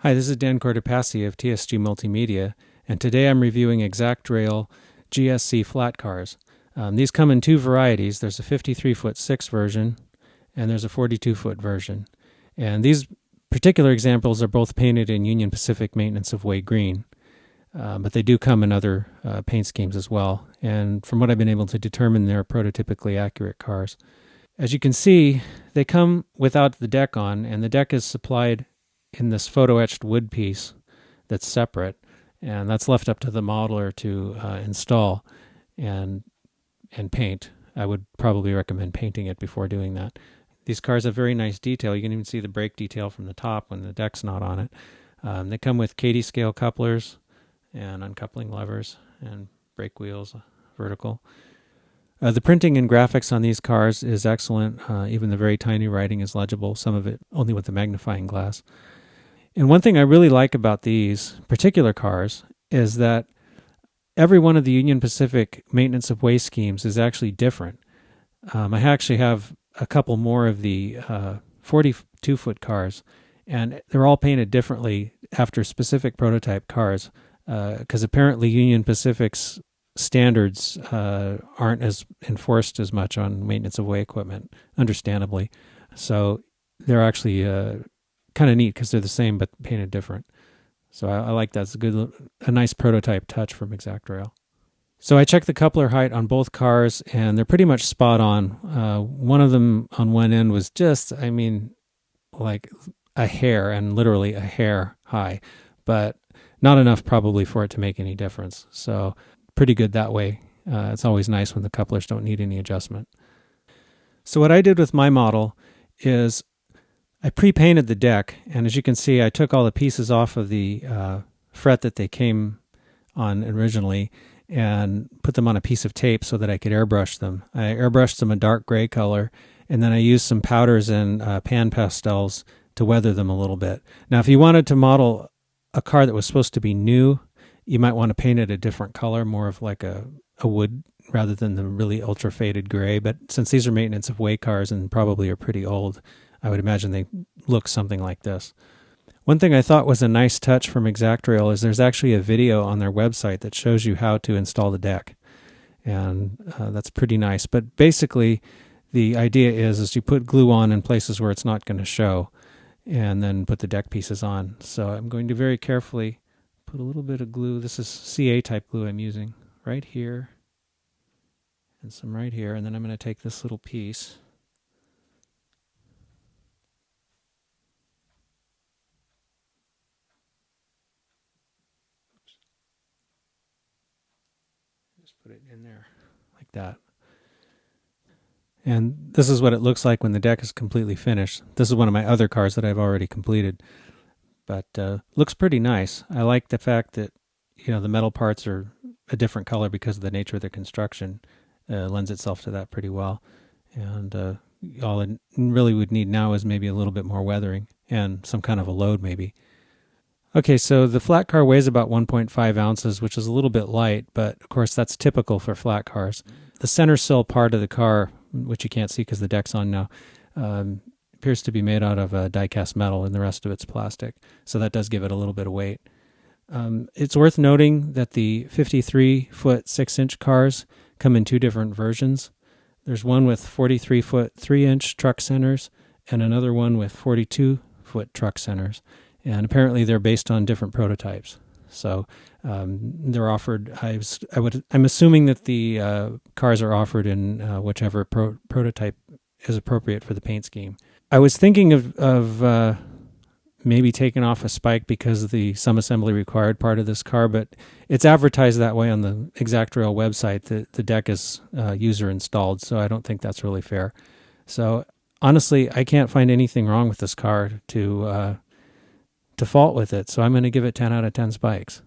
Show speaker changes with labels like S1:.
S1: Hi, this is Dan Cortopassi of TSG Multimedia, and today I'm reviewing ExactRail GSC flat cars. These come in two varieties. There's a 53-foot 6 version, and there's a 42-foot version. And these particular examples are both painted in Union Pacific Maintenance of Way green, but they do come in other paint schemes as well. And from what I've been able to determine, they're prototypically accurate cars. As you can see, they come without the deck on, and the deck is supplied in this photo-etched wood piece that's separate, and that's left up to the modeler to install and paint. I would probably recommend painting it before doing that. These cars have very nice detail. You can even see the brake detail from the top when the deck's not on it. They come with Katie scale couplers and uncoupling levers and brake wheels, vertical. The printing and graphics on these cars is excellent. Even the very tiny writing is legible, some of it only with the magnifying glass. And one thing I really like about these particular cars is that every one of the Union Pacific Maintenance of Way schemes is actually different. I actually have a couple more of the 42-foot cars, and they're all painted differently after specific prototype cars, because apparently Union Pacific's standards aren't as enforced as much on maintenance of way equipment, understandably. So they're actually kind of neat because they're the same but painted different. So I like that. It's a nice prototype touch from ExactRail. So I checked the coupler height on both cars, and they're pretty much spot on. One of them on one end was just, like a hair, and literally a hair high, but not enough probably for it to make any difference. So pretty good that way. It's always nice when the couplers don't need any adjustment. So what I did with my model is I pre-painted the deck, and as you can see, I took all the pieces off of the fret that they came on originally and put them on a piece of tape so that I could airbrush them. I airbrushed them a dark gray color, and then I used some powders and pan pastels to weather them a little bit. Now, if you wanted to model a car that was supposed to be new, you might want to paint it a different color, more of like a wood rather than the really ultra faded gray. But since these are maintenance of way cars and probably are pretty old, I would imagine they look something like this. One thing I thought was a nice touch from ExactRail is there's actually a video on their website that shows you how to install the deck. And that's pretty nice. But basically, the idea is you put glue on in places where it's not going to show, and then put the deck pieces on. So I'm going to very carefully put a little bit of glue. This is CA type glue I'm using right here and some right here. And then I'm going to take this little piece. Just put it in there like that. And this is what it looks like when the deck is completely finished. This is one of my other cars that I've already completed. But looks pretty nice. I like the fact that the metal parts are a different color because of the nature of the construction. Lends itself to that pretty well. And all it really would need now is maybe a little bit more weathering and some kind of a load maybe. Okay, so the flat car weighs about 1.5 ounces, which is a little bit light, but of course that's typical for flat cars. The center sill part of the car, which you can't see because the deck's on now, appears to be made out of die-cast metal, and the rest of it's plastic. So that does give it a little bit of weight. It's worth noting that the 53-foot 6-inch cars come in two different versions. There's one with 43-foot 3-inch truck centers and another one with 42-foot truck centers. And apparently they're based on different prototypes. So they're offered, I'm assuming that the cars are offered in whichever prototype is appropriate for the paint scheme. I was thinking of maybe taking off a spike because of the some assembly required part of this car, but it's advertised that way on the ExactRail website that the deck is user installed, so I don't think that's really fair. So honestly, I can't find anything wrong with this car to fault with it, so I'm going to give it 10 out of 10 spikes.